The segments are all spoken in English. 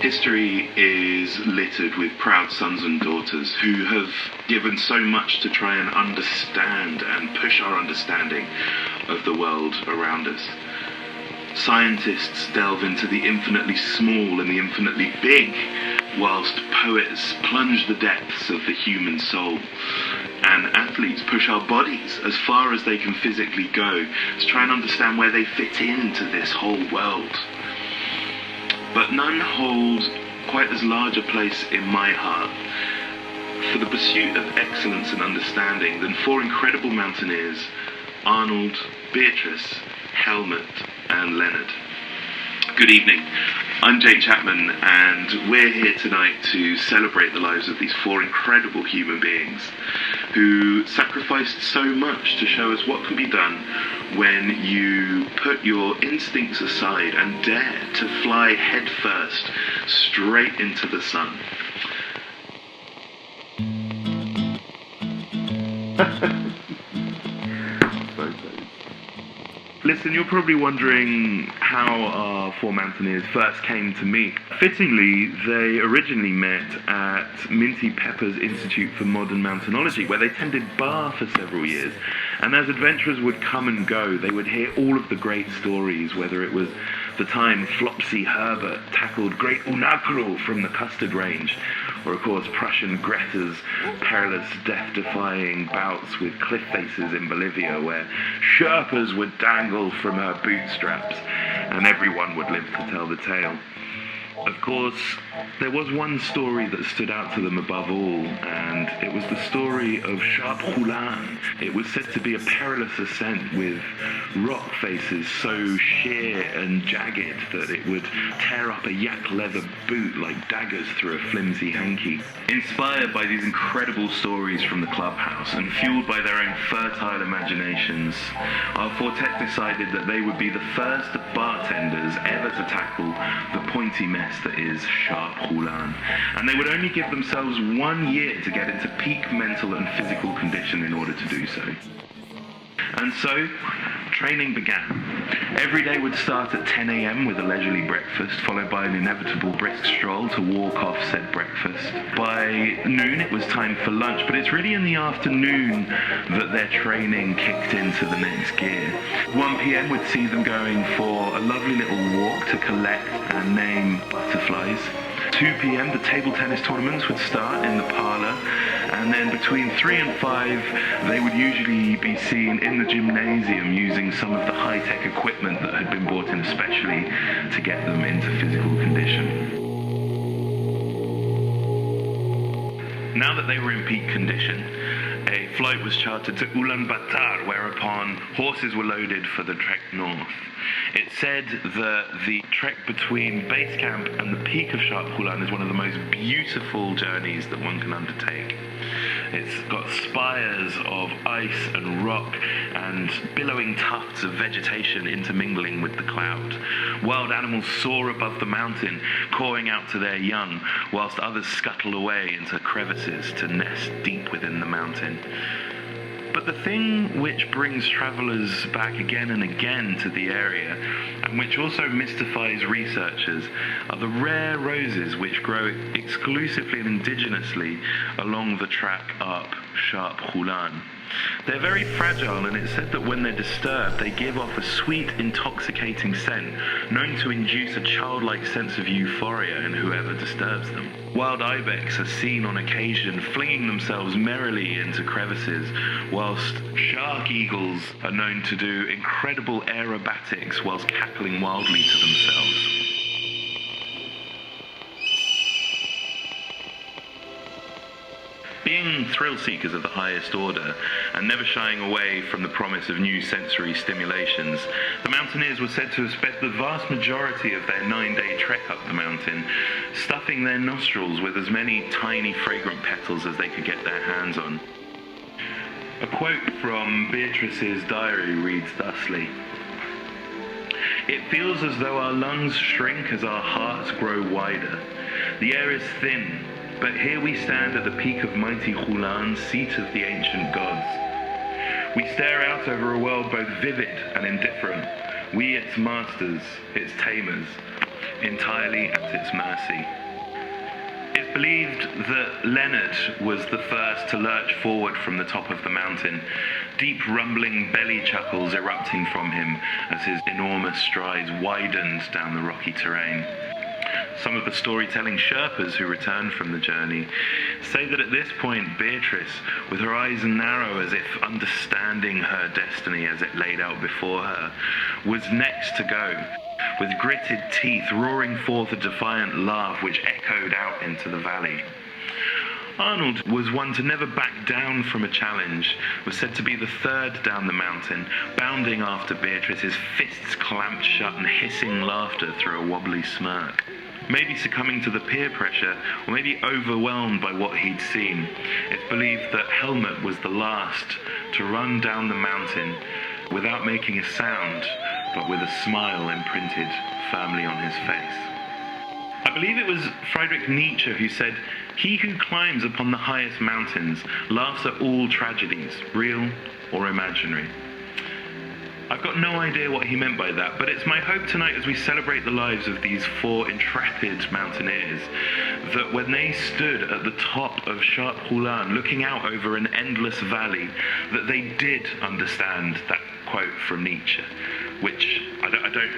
History is littered with proud sons and daughters who have given so much to try and understand and push our understanding of the world around us. Scientists delve into the infinitely small and the infinitely big, whilst poets plunge the depths of the human soul. And athletes push our bodies as far as they can physically go to try and understand where they fit into this whole world. But none hold quite as large a place in my heart for the pursuit of excellence and understanding than four incredible mountaineers, Arnold, Beatriz, Helmut, and Leonard. Good evening. I'm Chapman, and we're here tonight to celebrate the lives of these four incredible human beings who sacrificed so much to show us what can be done when you put your instincts aside and dare to fly headfirst straight into the sun. Listen, you're probably wondering how our four mountaineers first came to meet. Fittingly, they originally met at Minty Pepper's Institute for Modern Mountainology, where they tended bar for several years. And as adventurers would come and go, they would hear all of the great stories, whether it was the time Flopsy Herbert tackled Great Unakru from the Custard Range, or of course Prussian Greta's perilous death-defying bouts with cliff faces in Bolivia, where Sherpas would dangle from her bootstraps, and everyone would live to tell the tale. Of course, there was one story that stood out to them above all, and it was the story of Herein. It was said to be a perilous ascent with rock faces so sheer and jagged that it would tear up a yak leather boot like daggers through a flimsy hanky. Inspired by these incredible stories from the clubhouse and fueled by their own fertile imaginations, our quartet decided that they would be the first bartenders ever to tackle the pointy mess that is Herein, and they would only give themselves 1 year to get into peak mental and physical condition in order to do so. And so, training began. Every day would start at 10 a.m. with a leisurely breakfast, followed by an inevitable brisk stroll to walk off said breakfast. By noon it was time for lunch, but it's really in the afternoon that their training kicked into the next gear. 1 p.m. would see them going for a lovely little walk to collect and name butterflies. 2 p.m. the table tennis tournaments would start in the parlour, and then between 3 and 5 they would usually be seen in the gymnasium using some of the high-tech equipment that had been brought in especially to get them into physical condition. Now that they were in peak condition, a flight was chartered to Ulaanbaatar, whereupon horses were loaded for the trek north. It said that the trek between base camp and the peak of Herein is one of the most beautiful journeys that one can undertake. It's got spires of ice and rock and billowing tufts of vegetation intermingling with the cloud. Wild animals soar above the mountain, cawing out to their young, whilst others scuttle away into crevices to nest deep within the mountain. But the thing which brings travellers back again and again to the area, and which also mystifies researchers, are the rare roses which grow exclusively and indigenously along the track up Herein. They're very fragile, and it's said that when they're disturbed, they give off a sweet, intoxicating scent, known to induce a childlike sense of euphoria in whoever disturbs them. Wild ibex are seen on occasion flinging themselves merrily into crevices, whilst shark eagles are known to do incredible aerobatics whilst cackling wildly to themselves. Being thrill seekers of the highest order, and never shying away from the promise of new sensory stimulations, the mountaineers were said to have spent the vast majority of their 9-day trek up the mountain stuffing their nostrils with as many tiny fragrant petals as they could get their hands on. A quote from Beatriz's diary reads thusly: "It feels as though our lungs shrink as our hearts grow wider. The air is thin, but here we stand at the peak of mighty Herein, seat of the ancient gods. We stare out over a world both vivid and indifferent, we its masters, its tamers. entirely at its mercy. It's believed that Leonard was the first to lurch forward from the top of the mountain, deep rumbling belly chuckles erupting from him as his enormous strides widened down the rocky terrain. Some of the storytelling Sherpas who returned from the journey say that at this point Beatriz, with her eyes narrow as if understanding her destiny as it laid out before her, was next to go, with gritted teeth roaring forth a defiant laugh which echoed out into the valley. Arnold was one to never back down from a challenge, was said to be the third down the mountain, bounding after Beatriz, his fists clamped shut and hissing laughter through a wobbly smirk. Maybe succumbing to the peer pressure, or maybe overwhelmed by what he'd seen, it's believed that Helmut was the last to run down the mountain without making a sound, but with a smile imprinted firmly on his face. I believe it was Friedrich Nietzsche who said, "He who climbs upon the highest mountains laughs at all tragedies, real or imaginary." I've got no idea what he meant by that, but it's my hope tonight as we celebrate the lives of these four intrepid mountaineers, that when they stood at the top of Sharp Roulan looking out over an endless valley, that they did understand that quote from Nietzsche, which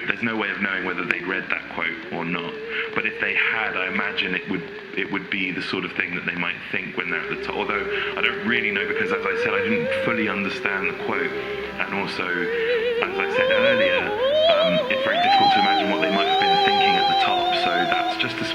there's no way of knowing whether they'd read that quote or not, but if they had, I imagine it would be the sort of thing that they might think when they're at the top, although I don't really know, because as I said, I didn't fully understand the quote, and also, as I said earlier, it's very difficult to imagine what they might have been thinking at the top, so that's just a